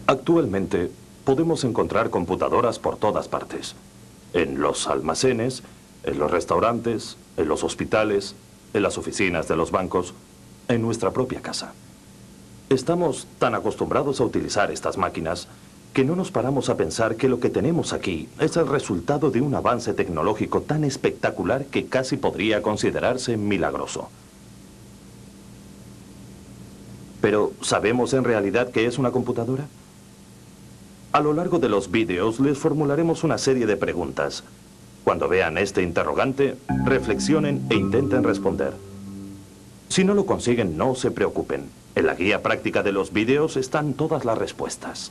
Actualmente podemos encontrar computadoras por todas partes. En los almacenes, en los restaurantes, en los hospitales, en las oficinas de los bancos, en nuestra propia casa. Estamos tan acostumbrados a utilizar estas máquinas que no nos paramos a pensar que lo que tenemos aquí es el resultado de un avance tecnológico tan espectacular que casi podría considerarse milagroso. Pero, ¿sabemos en realidad qué es una computadora? A lo largo de los vídeos les formularemos una serie de preguntas. Cuando vean este interrogante, reflexionen e intenten responder. Si no lo consiguen, no se preocupen. En la guía práctica de los vídeos están todas las respuestas.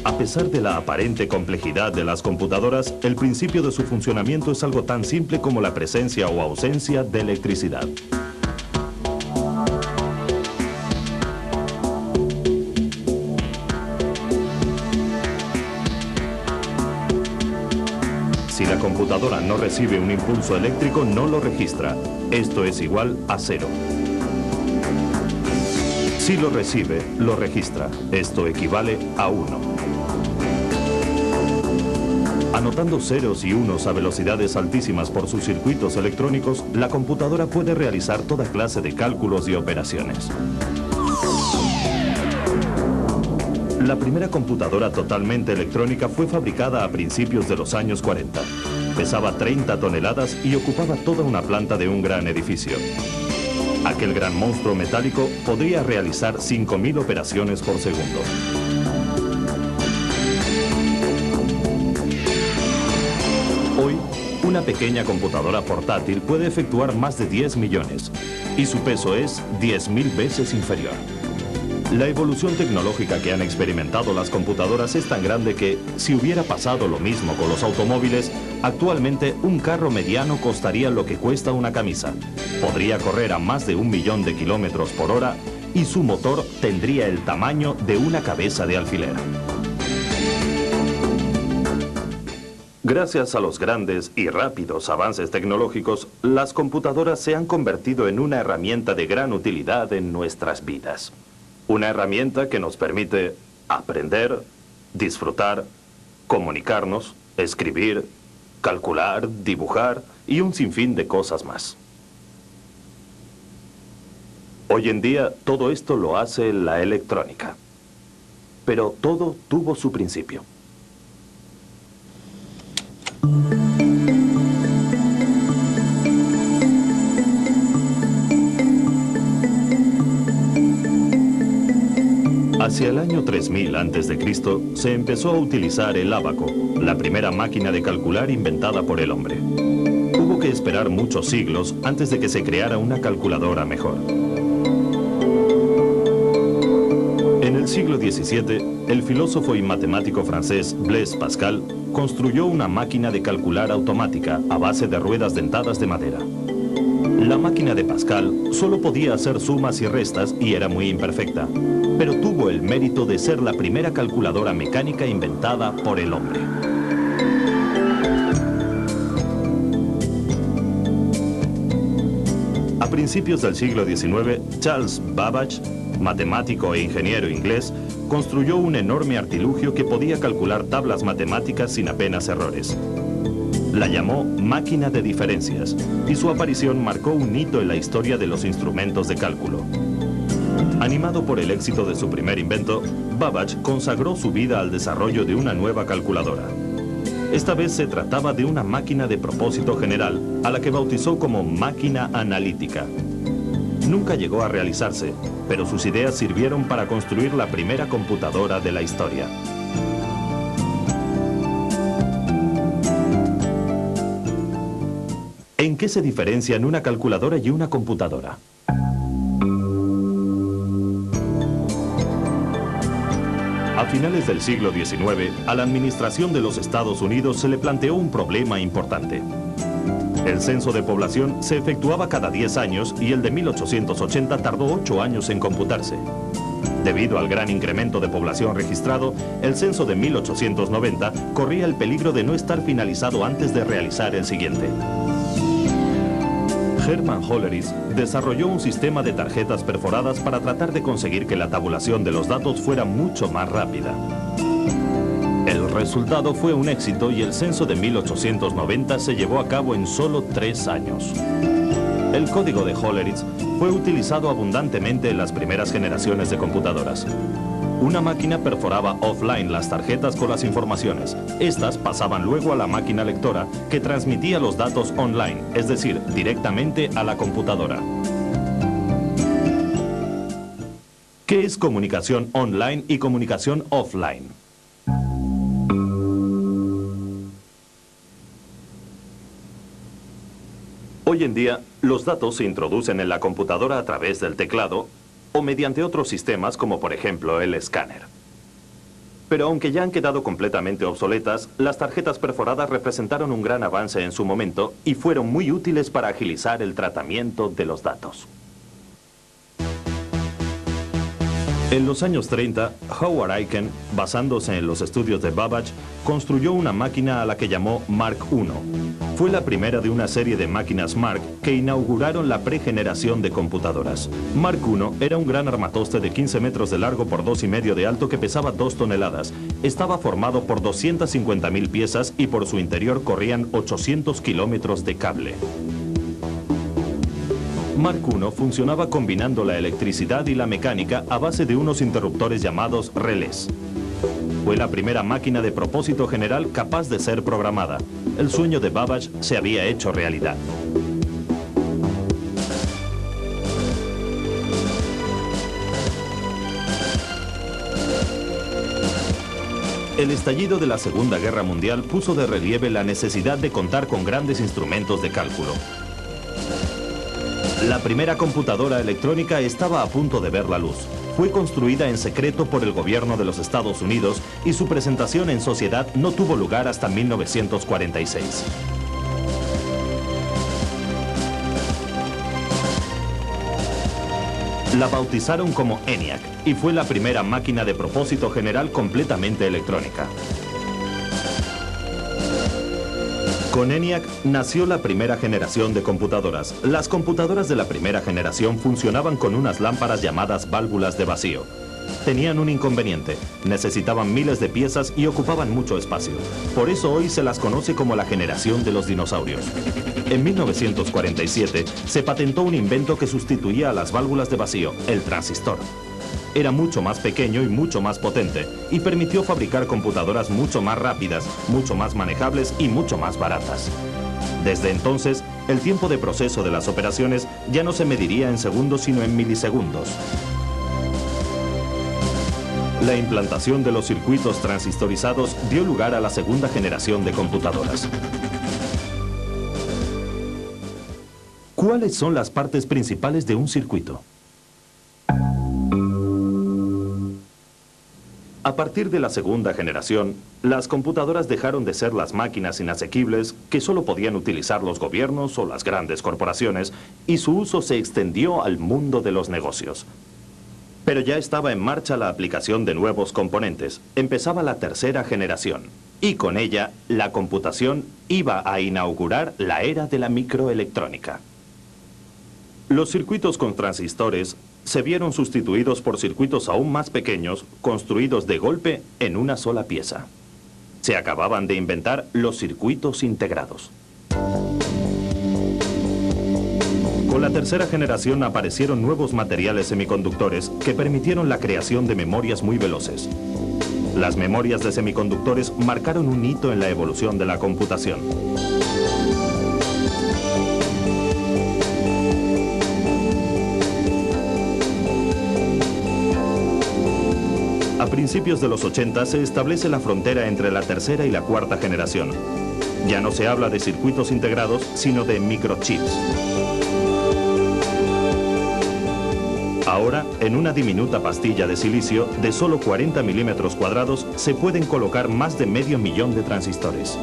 A pesar de la aparente complejidad de las computadoras, el principio de su funcionamiento es algo tan simple como la presencia o ausencia de electricidad. Si la computadora no recibe un impulso eléctrico, no lo registra. Esto es igual a 0. Si lo recibe, lo registra. Esto equivale a 1. Anotando ceros y unos a velocidades altísimas por sus circuitos electrónicos, la computadora puede realizar toda clase de cálculos y operaciones. La primera computadora totalmente electrónica fue fabricada a principios de los años 40. Pesaba 30 toneladas y ocupaba toda una planta de un gran edificio. Aquel gran monstruo metálico podría realizar 5.000 operaciones por segundo. Hoy, una pequeña computadora portátil puede efectuar más de 10 millones y su peso es 10.000 veces inferior. La evolución tecnológica que han experimentado las computadoras es tan grande que, si hubiera pasado lo mismo con los automóviles, actualmente un carro mediano costaría lo que cuesta una camisa. Podría correr a más de 1 millón de kilómetros por hora y su motor tendría el tamaño de una cabeza de alfiler. Gracias a los grandes y rápidos avances tecnológicos, las computadoras se han convertido en una herramienta de gran utilidad en nuestras vidas. Una herramienta que nos permite aprender, disfrutar, comunicarnos, escribir, calcular, dibujar y un sinfín de cosas más. Hoy en día todo esto lo hace la electrónica. Pero todo tuvo su principio. Hacia el año 3000 a.C. se empezó a utilizar el ábaco, la primera máquina de calcular inventada por el hombre. Hubo que esperar muchos siglos antes de que se creara una calculadora mejor. En el siglo XVII, el filósofo y matemático francés Blaise Pascal construyó una máquina de calcular automática a base de ruedas dentadas de madera. La máquina de Pascal solo podía hacer sumas y restas y era muy imperfecta, pero tuvo el mérito de ser la primera calculadora mecánica inventada por el hombre. A principios del siglo XIX, Charles Babbage, matemático e ingeniero inglés, construyó un enorme artilugio que podía calcular tablas matemáticas sin apenas errores. La llamó máquina de diferencias y su aparición marcó un hito en la historia de los instrumentos de cálculo. Animado por el éxito de su primer invento, Babbage consagró su vida al desarrollo de una nueva calculadora. Esta vez se trataba de una máquina de propósito general, a la que bautizó como máquina analítica. Nunca llegó a realizarse, pero sus ideas sirvieron para construir la primera computadora de la historia. ¿En qué se diferencian una calculadora y una computadora? A finales del siglo XIX, a la administración de los Estados Unidos se le planteó un problema importante. El censo de población se efectuaba cada 10 años y el de 1880 tardó 8 años en computarse. Debido al gran incremento de población registrado, el censo de 1890 corría el peligro de no estar finalizado antes de realizar el siguiente. Hermann Hollerith desarrolló un sistema de tarjetas perforadas para tratar de conseguir que la tabulación de los datos fuera mucho más rápida. El resultado fue un éxito y el censo de 1890 se llevó a cabo en solo 3 años. El código de Hollerith fue utilizado abundantemente en las primeras generaciones de computadoras. Una máquina perforaba offline las tarjetas con las informaciones. Estas pasaban luego a la máquina lectora, que transmitía los datos online, es decir, directamente a la computadora. ¿Qué es comunicación online y comunicación offline? Hoy en día, los datos se introducen en la computadora a través del teclado o mediante otros sistemas como por ejemplo el escáner. Pero aunque ya han quedado completamente obsoletas, las tarjetas perforadas representaron un gran avance en su momento y fueron muy útiles para agilizar el tratamiento de los datos. En los años 30, Howard Aiken, basándose en los estudios de Babbage, construyó una máquina a la que llamó Mark I. Fue la primera de una serie de máquinas Mark que inauguraron la pregeneración de computadoras. Mark I era un gran armatoste de 15 metros de largo por 2,5 de alto que pesaba 2 toneladas. Estaba formado por 250.000 piezas y por su interior corrían 800 kilómetros de cable. Mark I funcionaba combinando la electricidad y la mecánica a base de unos interruptores llamados relés. Fue la primera máquina de propósito general capaz de ser programada. El sueño de Babbage se había hecho realidad. El estallido de la Segunda Guerra Mundial puso de relieve la necesidad de contar con grandes instrumentos de cálculo. La primera computadora electrónica estaba a punto de ver la luz. Fue construida en secreto por el gobierno de los Estados Unidos y su presentación en sociedad no tuvo lugar hasta 1946. La bautizaron como ENIAC y fue la primera máquina de propósito general completamente electrónica. Con ENIAC nació la primera generación de computadoras. Las computadoras de la primera generación funcionaban con unas lámparas llamadas válvulas de vacío. Tenían un inconveniente, necesitaban miles de piezas y ocupaban mucho espacio. Por eso hoy se las conoce como la generación de los dinosaurios. En 1947 se patentó un invento que sustituía a las válvulas de vacío, el transistor. Era mucho más pequeño y mucho más potente, y permitió fabricar computadoras mucho más rápidas, mucho más manejables y mucho más baratas. Desde entonces, el tiempo de proceso de las operaciones ya no se mediría en segundos sino en milisegundos. La implantación de los circuitos transistorizados dio lugar a la segunda generación de computadoras. ¿Cuáles son las partes principales de un circuito? A partir de la segunda generación, las computadoras dejaron de ser las máquinas inasequibles que solo podían utilizar los gobiernos o las grandes corporaciones, y su uso se extendió al mundo de los negocios. Pero ya estaba en marcha la aplicación de nuevos componentes. Empezaba la tercera generación, y con ella, la computación iba a inaugurar la era de la microelectrónica. Los circuitos con transistores se vieron sustituidos por circuitos aún más pequeños, construidos de golpe en una sola pieza. Se acababan de inventar los circuitos integrados. Con la tercera generación aparecieron nuevos materiales semiconductores que permitieron la creación de memorias muy veloces. Las memorias de semiconductores marcaron un hito en la evolución de la computación. A principios de los 80 se establece la frontera entre la tercera y la cuarta generación. Ya no se habla de circuitos integrados, sino de microchips. Ahora, en una diminuta pastilla de silicio de solo 40 milímetros cuadrados, se pueden colocar más de 500.000 de transistores.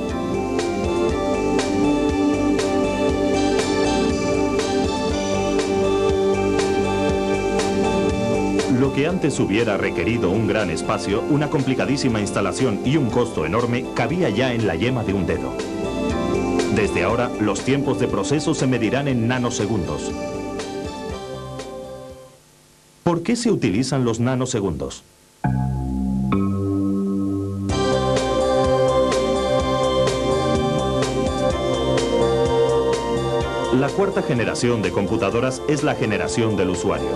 Lo Lo que antes hubiera requerido un gran espacio, una complicadísima instalación y un costo enorme, cabía ya en la yema de un dedo. Desde ahora, los tiempos de proceso se medirán en nanosegundos. ¿Por qué se utilizan los nanosegundos? La cuarta generación de computadoras es la generación del usuario.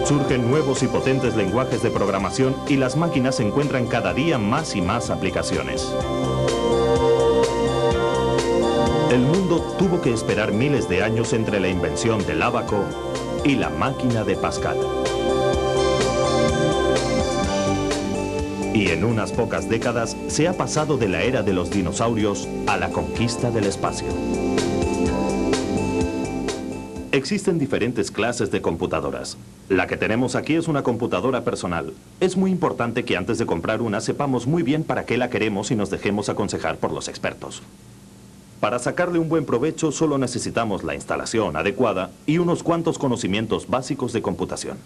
Surgen nuevos y potentes lenguajes de programación y las máquinas encuentran cada día más y más aplicaciones. El mundo tuvo que esperar miles de años entre la invención del ábaco y la máquina de Pascal. Y en unas pocas décadas se ha pasado de la era de los dinosaurios a la conquista del espacio. Existen diferentes clases de computadoras. La que tenemos aquí es una computadora personal. Es muy importante que antes de comprar una sepamos muy bien para qué la queremos y nos dejemos aconsejar por los expertos. Para sacarle un buen provecho solo necesitamos la instalación adecuada y unos cuantos conocimientos básicos de computación.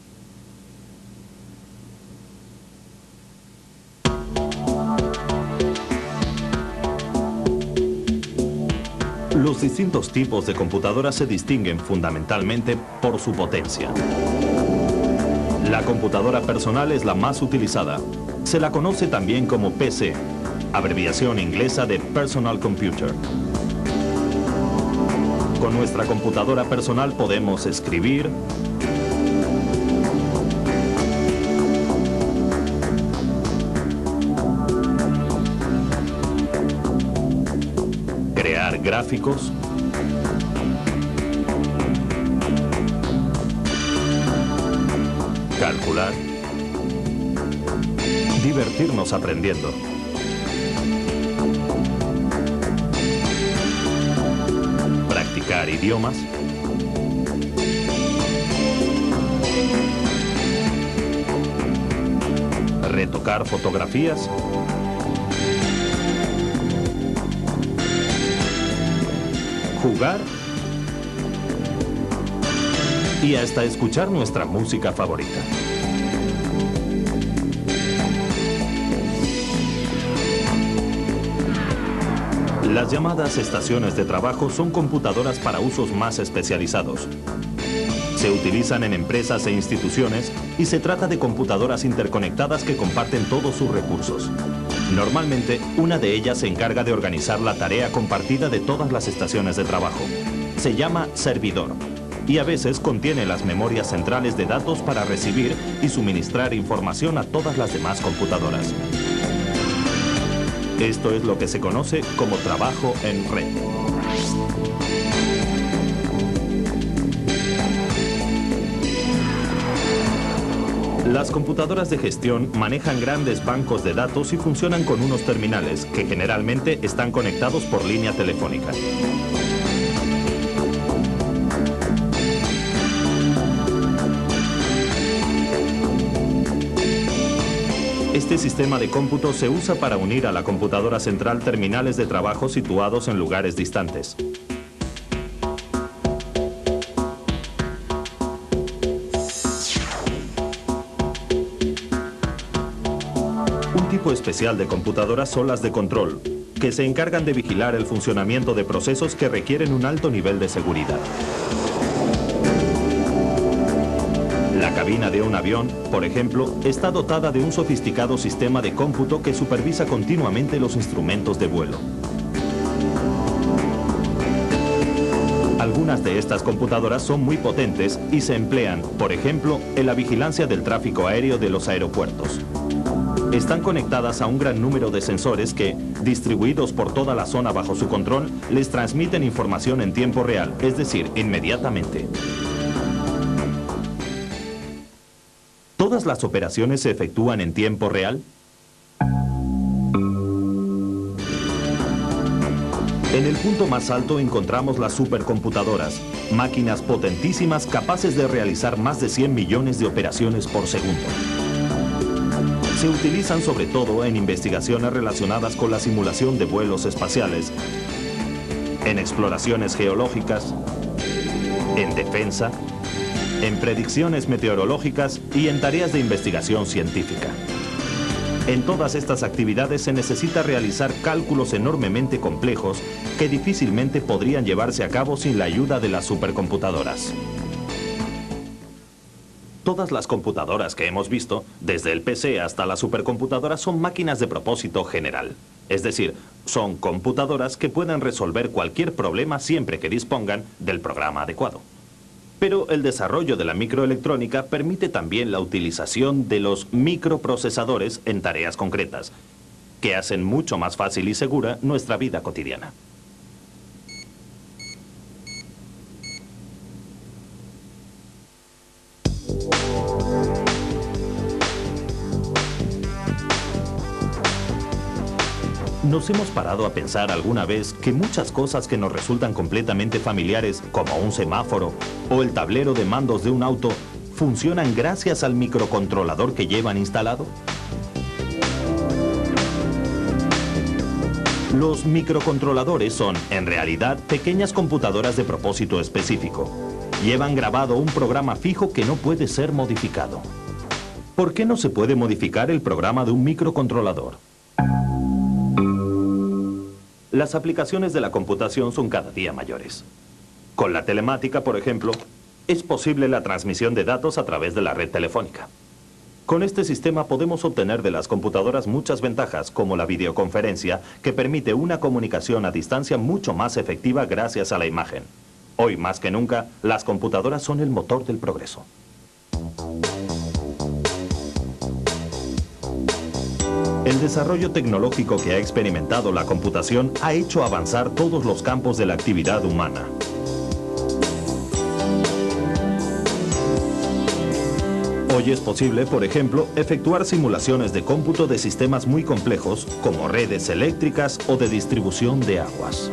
Los distintos tipos de computadoras se distinguen fundamentalmente por su potencia. La computadora personal es la más utilizada. Se la conoce también como PC, abreviación inglesa de Personal Computer. Con nuestra computadora personal podemos escribir, crear gráficos, calcular, divertirnos aprendiendo, practicar idiomas, retocar fotografías, jugar y hasta escuchar nuestra música favorita. Las llamadas estaciones de trabajo son computadoras para usos más especializados. Se utilizan en empresas e instituciones y se trata de computadoras interconectadas que comparten todos sus recursos. Normalmente, una de ellas se encarga de organizar la tarea compartida de todas las estaciones de trabajo. Se llama servidor y a veces contiene las memorias centrales de datos para recibir y suministrar información a todas las demás computadoras. Esto es lo que se conoce como trabajo en red. Las computadoras de gestión manejan grandes bancos de datos y funcionan con unos terminales que generalmente están conectados por línea telefónica. Este sistema de cómputo se usa para unir a la computadora central terminales de trabajo situados en lugares distantes. Un tipo especial de computadoras son las de control, que se encargan de vigilar el funcionamiento de procesos que requieren un alto nivel de seguridad. La cabina de un avión, por ejemplo, está dotada de un sofisticado sistema de cómputo que supervisa continuamente los instrumentos de vuelo. Algunas de estas computadoras son muy potentes y se emplean, por ejemplo, en la vigilancia del tráfico aéreo de los aeropuertos. Están conectadas a un gran número de sensores que, distribuidos por toda la zona bajo su control, les transmiten información en tiempo real, es decir, inmediatamente. ¿Todas las operaciones se efectúan en tiempo real? En el punto más alto encontramos las supercomputadoras, máquinas potentísimas capaces de realizar más de 100 millones de operaciones por segundo. Se utilizan sobre todo en investigaciones relacionadas con la simulación de vuelos espaciales, en exploraciones geológicas, en defensa en predicciones meteorológicas y en tareas de investigación científica. En todas estas actividades se necesita realizar cálculos enormemente complejos que difícilmente podrían llevarse a cabo sin la ayuda de las supercomputadoras. Todas las computadoras que hemos visto, desde el PC hasta la supercomputadora, son máquinas de propósito general. Es decir, son computadoras que pueden resolver cualquier problema siempre que dispongan del programa adecuado. Pero el desarrollo de la microelectrónica permite también la utilización de los microprocesadores en tareas concretas, que hacen mucho más fácil y segura nuestra vida cotidiana. ¿Nos hemos parado a pensar alguna vez que muchas cosas que nos resultan completamente familiares, como un semáforo o el tablero de mandos de un auto, funcionan gracias al microcontrolador que llevan instalado? Los microcontroladores son, en realidad, pequeñas computadoras de propósito específico. Llevan grabado un programa fijo que no puede ser modificado. ¿Por qué no se puede modificar el programa de un microcontrolador? Las aplicaciones de la computación son cada día mayores. Con la telemática, por ejemplo, es posible la transmisión de datos a través de la red telefónica. Con este sistema podemos obtener de las computadoras muchas ventajas, como la videoconferencia, que permite una comunicación a distancia mucho más efectiva gracias a la imagen. Hoy, más que nunca, las computadoras son el motor del progreso. El desarrollo tecnológico que ha experimentado la computación ha hecho avanzar todos los campos de la actividad humana. Hoy es posible, por ejemplo, efectuar simulaciones de cómputo de sistemas muy complejos, como redes eléctricas o de distribución de aguas.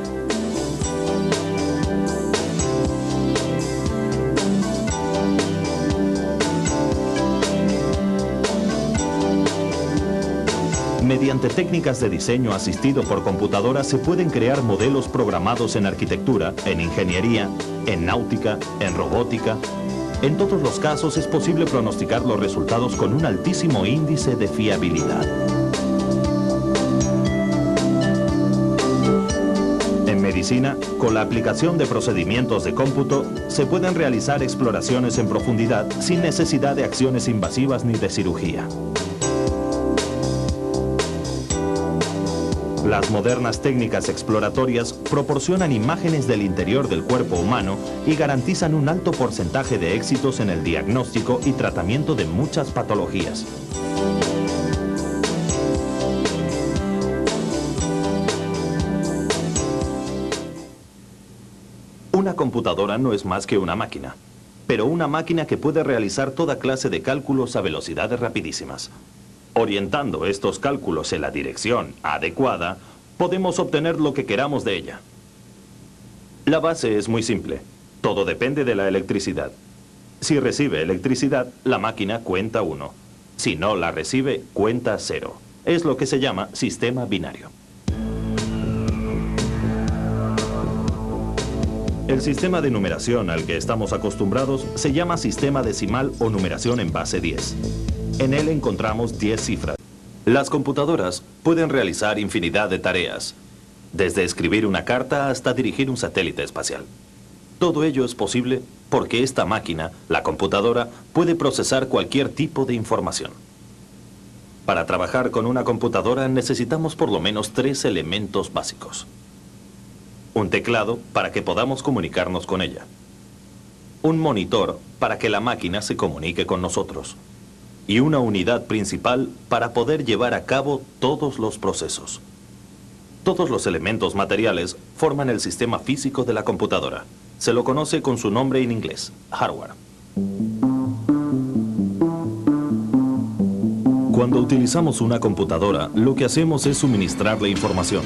Mediante técnicas de diseño asistido por computadoras se pueden crear modelos programados en arquitectura, en ingeniería, en náutica, en robótica. En todos los casos es posible pronosticar los resultados con un altísimo índice de fiabilidad. En medicina, con la aplicación de procedimientos de cómputo, se pueden realizar exploraciones en profundidad sin necesidad de acciones invasivas ni de cirugía. Las modernas técnicas exploratorias proporcionan imágenes del interior del cuerpo humano y garantizan un alto porcentaje de éxitos en el diagnóstico y tratamiento de muchas patologías. Una computadora no es más que una máquina, pero una máquina que puede realizar toda clase de cálculos a velocidades rapidísimas. Orientando estos cálculos en la dirección adecuada, podemos obtener lo que queramos de ella. La base es muy simple. Todo depende de la electricidad. Si recibe electricidad, la máquina cuenta 1. Si no la recibe, cuenta 0. Es lo que se llama sistema binario. El sistema de numeración al que estamos acostumbrados se llama sistema decimal o numeración en base 10. En él encontramos 10 cifras. Las computadoras pueden realizar infinidad de tareas, desde escribir una carta hasta dirigir un satélite espacial. Todo ello es posible porque esta máquina, la computadora, puede procesar cualquier tipo de información. Para trabajar con una computadora necesitamos por lo menos 3 elementos básicos. Un teclado para que podamos comunicarnos con ella. Un monitor para que la máquina se comunique con nosotros. Y una unidad principal para poder llevar a cabo todos los procesos. Todos los elementos materiales forman el sistema físico de la computadora. Se lo conoce con su nombre en inglés, hardware. Cuando utilizamos una computadora, lo que hacemos es suministrarle información.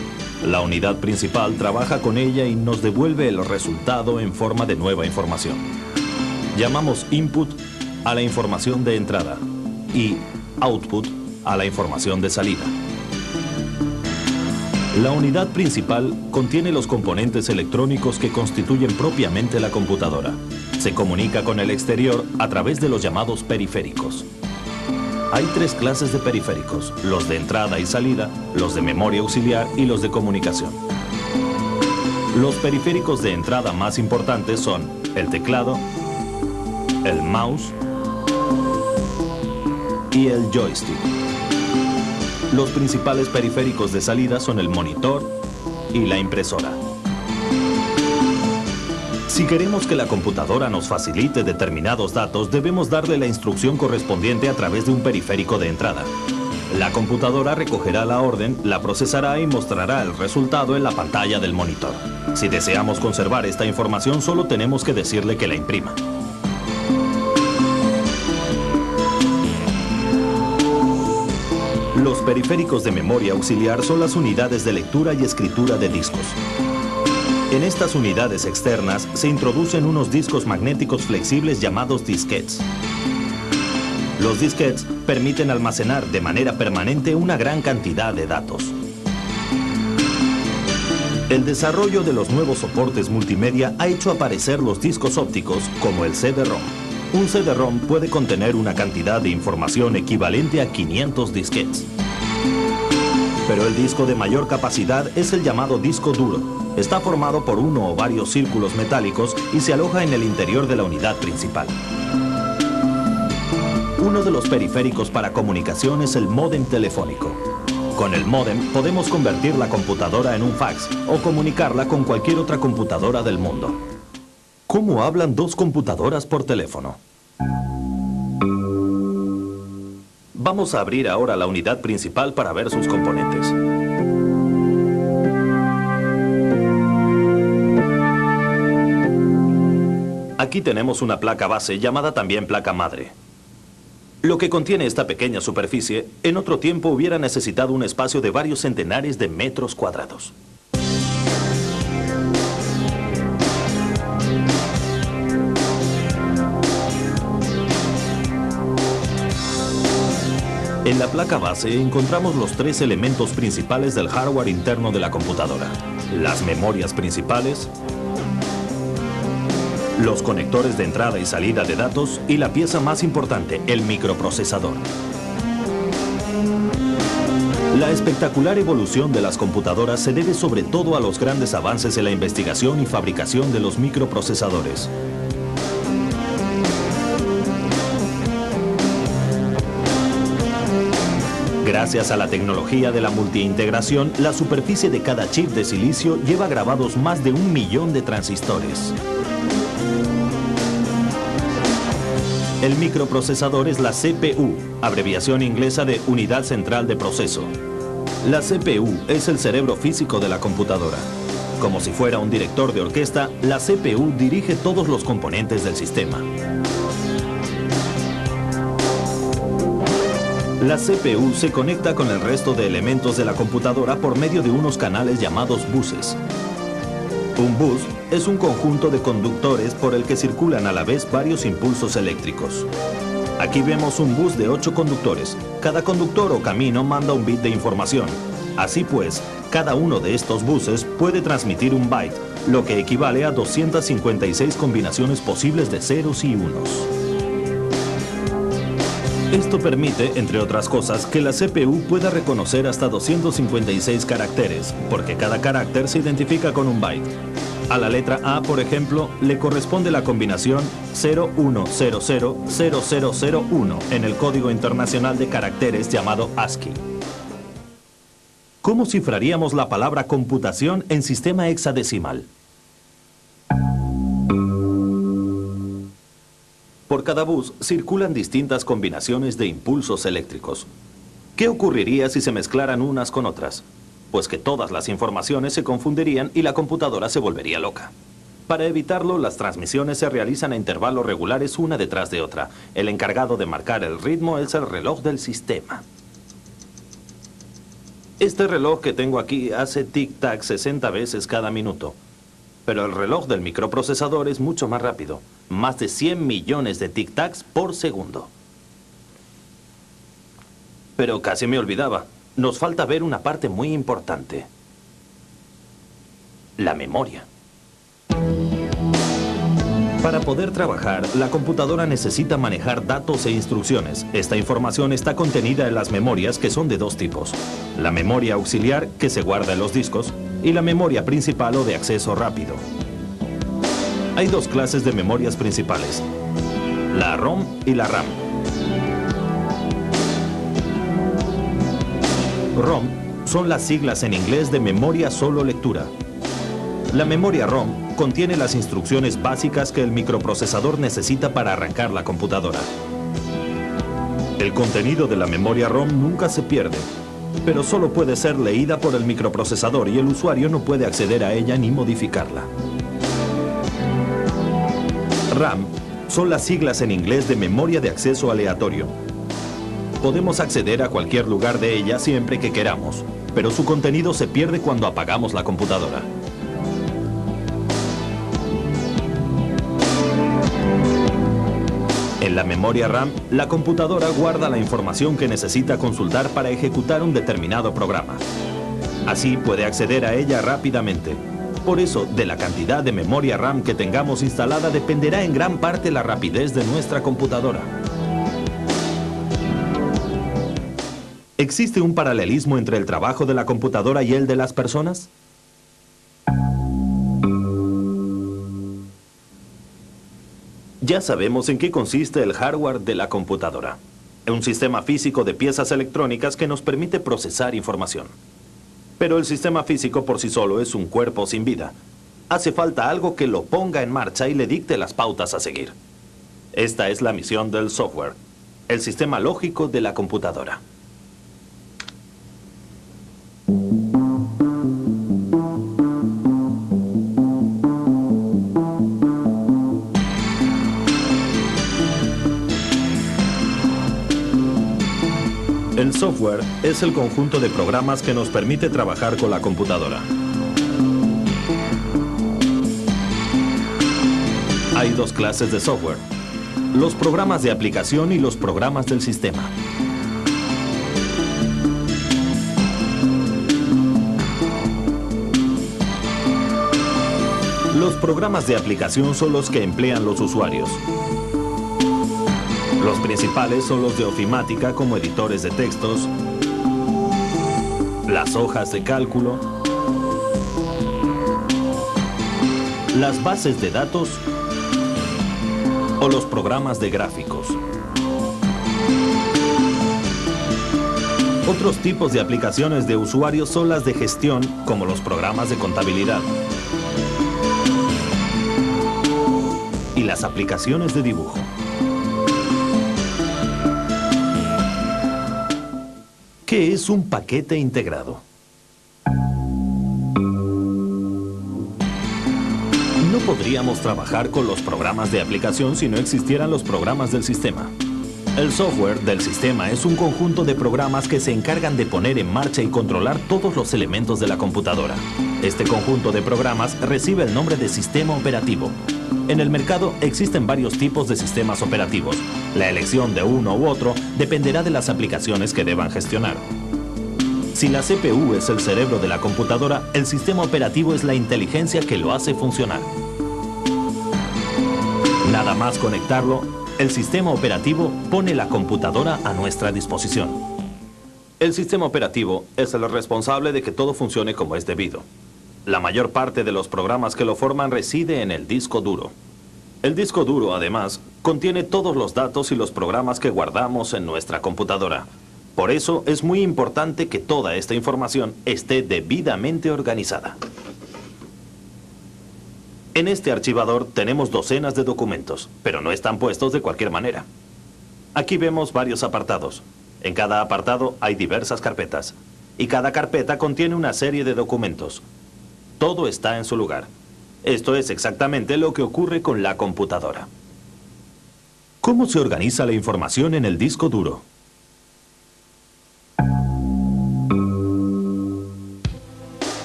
La unidad principal trabaja con ella y nos devuelve el resultado en forma de nueva información. Llamamos input a la información de entrada y output a la información de salida. La unidad principal contiene los componentes electrónicos que constituyen propiamente la computadora. Se comunica con el exterior a través de los llamados periféricos. Hay tres clases de periféricos: los de entrada y salida, los de memoria auxiliar y los de comunicación. Los periféricos de entrada más importantes son el teclado, el mouse y el joystick. Los principales periféricos de salida son el monitor y la impresora. Si queremos que la computadora nos facilite determinados datos, debemos darle la instrucción correspondiente a través de un periférico de entrada. La computadora recogerá la orden, la procesará y mostrará el resultado en la pantalla del monitor. Si deseamos conservar esta información, solo tenemos que decirle que la imprima. Los periféricos de memoria auxiliar son las unidades de lectura y escritura de discos. En estas unidades externas se introducen unos discos magnéticos flexibles llamados disquetes. Los disquetes permiten almacenar de manera permanente una gran cantidad de datos. El desarrollo de los nuevos soportes multimedia ha hecho aparecer los discos ópticos como el CD-ROM. Un CD-ROM puede contener una cantidad de información equivalente a 500 disquetes. Pero el disco de mayor capacidad es el llamado disco duro. Está formado por uno o varios círculos metálicos y se aloja en el interior de la unidad principal. Uno de los periféricos para comunicación es el módem telefónico. Con el módem podemos convertir la computadora en un fax o comunicarla con cualquier otra computadora del mundo. ¿Cómo hablan dos computadoras por teléfono? Vamos a abrir ahora la unidad principal para ver sus componentes. Aquí tenemos una placa base llamada también placa madre. Lo que contiene esta pequeña superficie, en otro tiempo hubiera necesitado un espacio de varios centenares de metros cuadrados. En la placa base encontramos los tres elementos principales del hardware interno de la computadora: las memorias principales, los conectores de entrada y salida de datos y la pieza más importante, el microprocesador. La espectacular evolución de las computadoras se debe sobre todo a los grandes avances en la investigación y fabricación de los microprocesadores. Gracias a la tecnología de la multiintegración, la superficie de cada chip de silicio lleva grabados más de 1 millón de transistores. El microprocesador es la CPU, abreviación inglesa de Unidad Central de Proceso. La CPU es el cerebro físico de la computadora. Como si fuera un director de orquesta, la CPU dirige todos los componentes del sistema. La CPU se conecta con el resto de elementos de la computadora por medio de unos canales llamados buses. Un bus es un conjunto de conductores por el que circulan a la vez varios impulsos eléctricos. Aquí vemos un bus de 8 conductores. Cada conductor o camino manda un bit de información. Así pues, cada uno de estos buses puede transmitir un byte, lo que equivale a 256 combinaciones posibles de ceros y unos. Esto permite, entre otras cosas, que la CPU pueda reconocer hasta 256 caracteres, porque cada carácter se identifica con un byte. A la letra A, por ejemplo, le corresponde la combinación 01000001 en el código internacional de caracteres llamado ASCII. ¿Cómo cifraríamos la palabra computación en sistema hexadecimal? Por cada bus circulan distintas combinaciones de impulsos eléctricos. ¿Qué ocurriría si se mezclaran unas con otras? Pues que todas las informaciones se confundirían y la computadora se volvería loca. Para evitarlo, las transmisiones se realizan a intervalos regulares una detrás de otra. El encargado de marcar el ritmo es el reloj del sistema. Este reloj que tengo aquí hace tic-tac 60 veces cada minuto. Pero el reloj del microprocesador es mucho más rápido. Más de 100 millones de tic-tacs por segundo. Pero casi me olvidaba. Nos falta ver una parte muy importante. La memoria. Para poder trabajar, la computadora necesita manejar datos e instrucciones. Esta información está contenida en las memorias, que son de dos tipos: la memoria auxiliar, que se guarda en los discos, y la memoria principal o de acceso rápido. Hay dos clases de memorias principales: la ROM y la RAM. ROM son las siglas en inglés de memoria solo lectura. La memoria ROM contiene las instrucciones básicas que el microprocesador necesita para arrancar la computadora. El contenido de la memoria ROM nunca se pierde, pero solo puede ser leída por el microprocesador y el usuario no puede acceder a ella ni modificarla. RAM son las siglas en inglés de memoria de acceso aleatorio. Podemos acceder a cualquier lugar de ella siempre que queramos, pero su contenido se pierde cuando apagamos la computadora. En la memoria RAM, la computadora guarda la información que necesita consultar para ejecutar un determinado programa. Así puede acceder a ella rápidamente. Por eso, de la cantidad de memoria RAM que tengamos instalada dependerá en gran parte la rapidez de nuestra computadora. ¿Existe un paralelismo entre el trabajo de la computadora y el de las personas? Ya sabemos en qué consiste el hardware de la computadora. Un sistema físico de piezas electrónicas que nos permite procesar información. Pero el sistema físico por sí solo es un cuerpo sin vida. Hace falta algo que lo ponga en marcha y le dicte las pautas a seguir. Esta es la misión del software, el sistema lógico de la computadora. El software es el conjunto de programas que nos permite trabajar con la computadora. Hay dos clases de software: los programas de aplicación y los programas del sistema. Los programas de aplicación son los que emplean los usuarios. Los principales son los de ofimática, como editores de textos, las hojas de cálculo, las bases de datos o los programas de gráficos. Otros tipos de aplicaciones de usuarios son las de gestión, como los programas de contabilidad, y las aplicaciones de dibujo. ¿Qué es un paquete integrado? No podríamos trabajar con los programas de aplicación si no existieran los programas del sistema. El software del sistema es un conjunto de programas que se encargan de poner en marcha y controlar todos los elementos de la computadora. Este conjunto de programas recibe el nombre de sistema operativo. En el mercado existen varios tipos de sistemas operativos. La elección de uno u otro dependerá de las aplicaciones que deban gestionar. Si la CPU es el cerebro de la computadora, el sistema operativo es la inteligencia que lo hace funcionar. Nada más conectarlo, el sistema operativo pone la computadora a nuestra disposición. El sistema operativo es el responsable de que todo funcione como es debido. La mayor parte de los programas que lo forman reside en el disco duro. El disco duro, además, contiene todos los datos y los programas que guardamos en nuestra computadora. Por eso es muy importante que toda esta información esté debidamente organizada. En este archivador tenemos docenas de documentos, pero no están puestos de cualquier manera. Aquí vemos varios apartados. En cada apartado hay diversas carpetas, y cada carpeta contiene una serie de documentos. Todo está en su lugar. Esto es exactamente lo que ocurre con la computadora. ¿Cómo se organiza la información en el disco duro?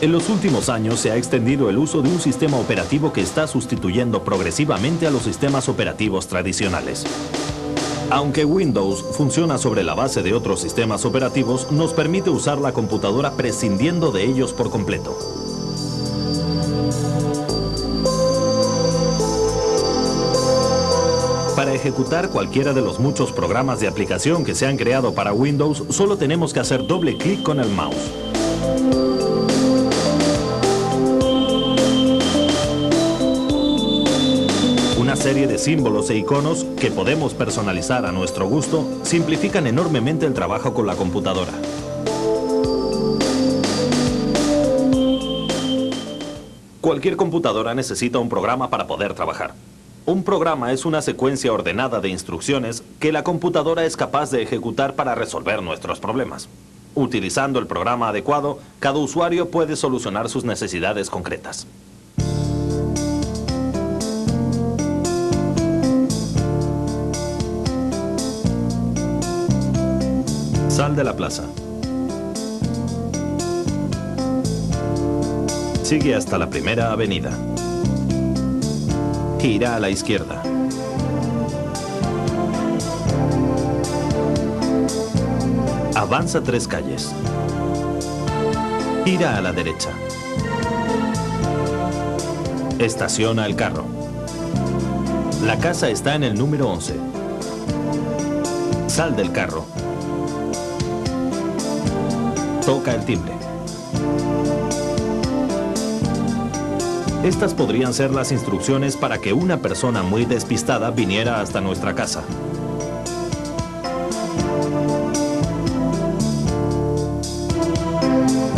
En los últimos años se ha extendido el uso de un sistema operativo que está sustituyendo progresivamente a los sistemas operativos tradicionales. Aunque Windows funciona sobre la base de otros sistemas operativos, nos permite usar la computadora prescindiendo de ellos por completo. ejecutar cualquiera de los muchos programas de aplicación que se han creado para Windows, solo tenemos que hacer doble clic con el mouse. Una serie de símbolos e iconos que podemos personalizar a nuestro gusto simplifican enormemente el trabajo con la computadora. Cualquier computadora necesita un programa para poder trabajar. Un programa es una secuencia ordenada de instrucciones que la computadora es capaz de ejecutar para resolver nuestros problemas. Utilizando el programa adecuado, cada usuario puede solucionar sus necesidades concretas. Sal de la plaza. Sigue hasta la primera avenida. Gira a la izquierda. Avanza 3 calles. Gira a la derecha. Estaciona el carro. La casa está en el número 11. Sal del carro. Toca el timbre. Estas podrían ser las instrucciones para que una persona muy despistada viniera hasta nuestra casa.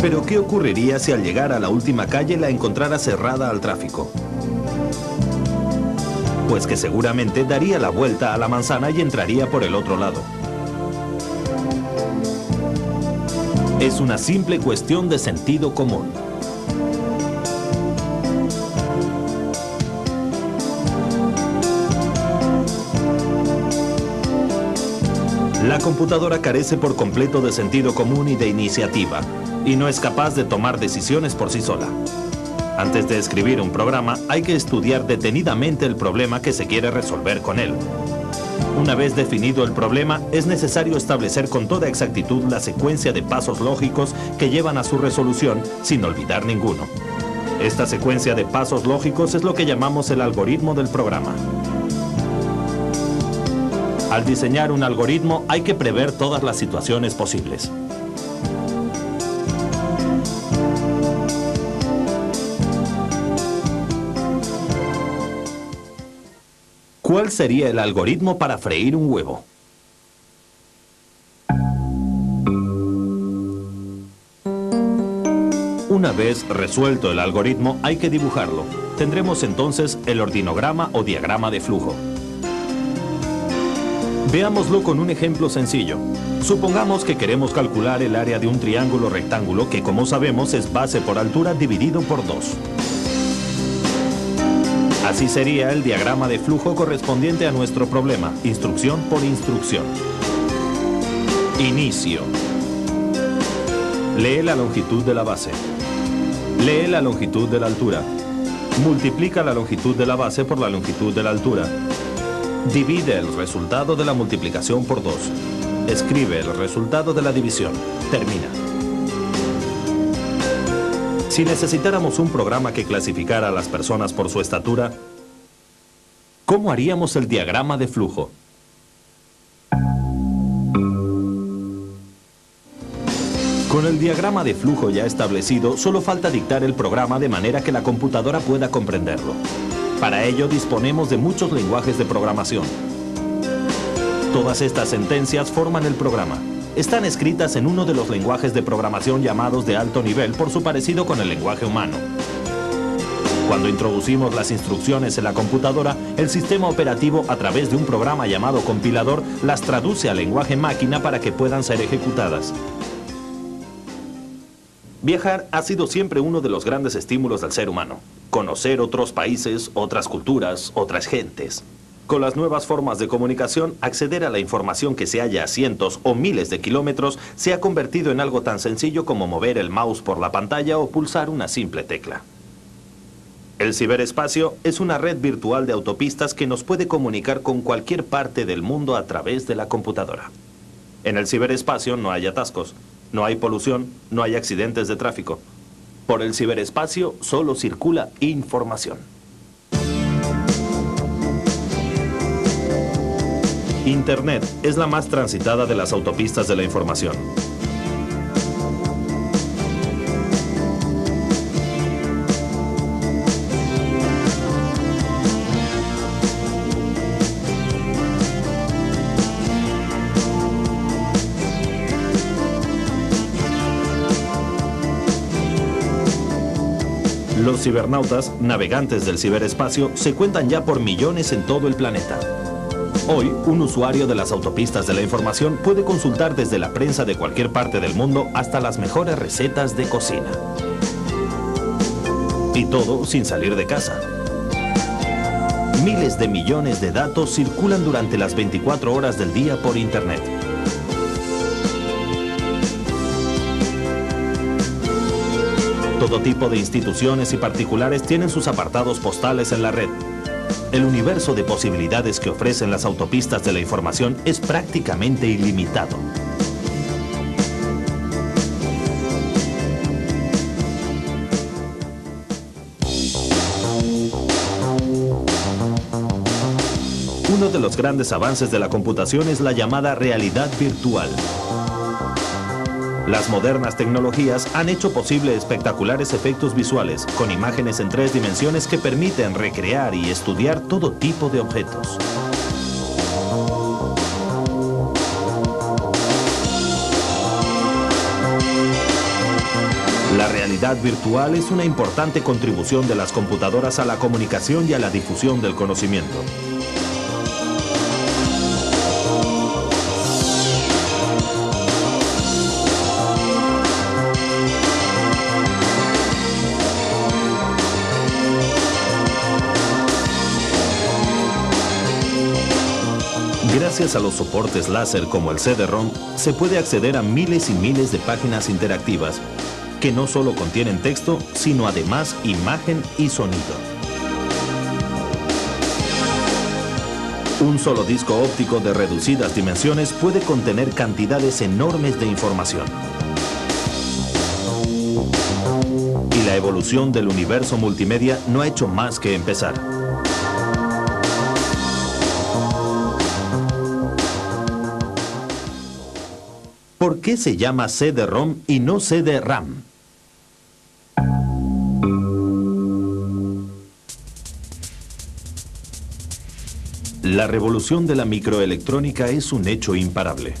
Pero ¿qué ocurriría si al llegar a la última calle la encontrara cerrada al tráfico? Pues que seguramente daría la vuelta a la manzana y entraría por el otro lado. Es una simple cuestión de sentido común. La computadora carece por completo de sentido común y de iniciativa, y no es capaz de tomar decisiones por sí sola. Antes de escribir un programa, hay que estudiar detenidamente el problema que se quiere resolver con él. Una vez definido el problema, es necesario establecer con toda exactitud la secuencia de pasos lógicos que llevan a su resolución, sin olvidar ninguno. Esta secuencia de pasos lógicos es lo que llamamos el algoritmo del programa. Al diseñar un algoritmo hay que prever todas las situaciones posibles. ¿Cuál sería el algoritmo para freír un huevo? Una vez resuelto el algoritmo, hay que dibujarlo. Tendremos entonces el ordinograma o diagrama de flujo. Veámoslo con un ejemplo sencillo. Supongamos que queremos calcular el área de un triángulo rectángulo que, como sabemos, es base por altura dividido por 2. Así sería el diagrama de flujo correspondiente a nuestro problema, instrucción por instrucción. Inicio. Lee la longitud de la base. Lee la longitud de la altura. Multiplica la longitud de la base por la longitud de la altura. Divide el resultado de la multiplicación por 2. Escribe el resultado de la división. Termina. Si necesitáramos un programa que clasificara a las personas por su estatura, ¿cómo haríamos el diagrama de flujo? Con el diagrama de flujo ya establecido, solo falta dictar el programa de manera que la computadora pueda comprenderlo. Para ello disponemos de muchos lenguajes de programación. Todas estas sentencias forman el programa. Están escritas en uno de los lenguajes de programación llamados de alto nivel por su parecido con el lenguaje humano. Cuando introducimos las instrucciones en la computadora, el sistema operativo, a través de un programa llamado compilador, las traduce al lenguaje máquina para que puedan ser ejecutadas. Viajar ha sido siempre uno de los grandes estímulos del ser humano. Conocer otros países, otras culturas, otras gentes. Con las nuevas formas de comunicación, acceder a la información que se halla a cientos o miles de kilómetros se ha convertido en algo tan sencillo como mover el mouse por la pantalla o pulsar una simple tecla. El ciberespacio es una red virtual de autopistas que nos puede comunicar con cualquier parte del mundo a través de la computadora. En el ciberespacio no hay atascos, no hay polución, no hay accidentes de tráfico. Por el ciberespacio solo circula información. Internet es la más transitada de las autopistas de la información. Los cibernautas, navegantes del ciberespacio, se cuentan ya por millones en todo el planeta. Hoy, un usuario de las autopistas de la información puede consultar desde la prensa de cualquier parte del mundo hasta las mejores recetas de cocina. Y todo sin salir de casa. Miles de millones de datos circulan durante las 24 horas del día por Internet. Todo tipo de instituciones y particulares tienen sus apartados postales en la red. El universo de posibilidades que ofrecen las autopistas de la información es prácticamente ilimitado. Uno de los grandes avances de la computación es la llamada realidad virtual. Las modernas tecnologías han hecho posible espectaculares efectos visuales, con imágenes en 3 dimensiones que permiten recrear y estudiar todo tipo de objetos. La realidad virtual es una importante contribución de las computadoras a la comunicación y a la difusión del conocimiento. Gracias a los soportes láser como el CD-ROM, se puede acceder a miles y miles de páginas interactivas que no solo contienen texto, sino además imagen y sonido. Un solo disco óptico de reducidas dimensiones puede contener cantidades enormes de información. Y la evolución del universo multimedia no ha hecho más que empezar. ¿Por qué se llama CD-ROM y no CD-RAM? La revolución de la microelectrónica es un hecho imparable.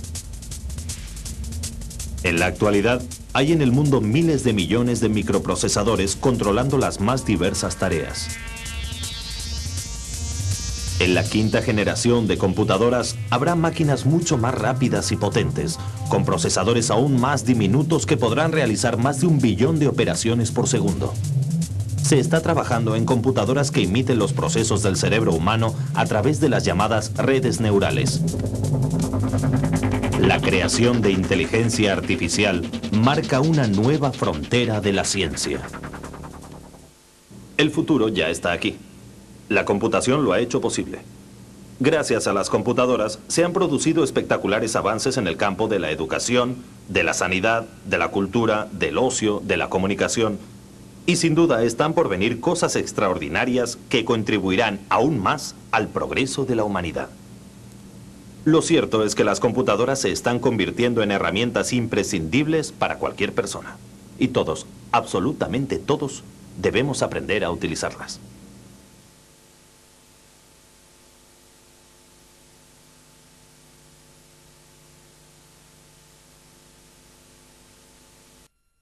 En la actualidad, hay en el mundo miles de millones de microprocesadores controlando las más diversas tareas. En la quinta generación de computadoras habrá máquinas mucho más rápidas y potentes, con procesadores aún más diminutos que podrán realizar más de 1 billón de operaciones por segundo. Se está trabajando en computadoras que imiten los procesos del cerebro humano a través de las llamadas redes neurales. La creación de inteligencia artificial marca una nueva frontera de la ciencia. El futuro ya está aquí. La computación lo ha hecho posible. Gracias a las computadoras se han producido espectaculares avances en el campo de la educación, de la sanidad, de la cultura, del ocio, de la comunicación. Y sin duda están por venir cosas extraordinarias que contribuirán aún más al progreso de la humanidad. Lo cierto es que las computadoras se están convirtiendo en herramientas imprescindibles para cualquier persona. Y todos, absolutamente todos, debemos aprender a utilizarlas.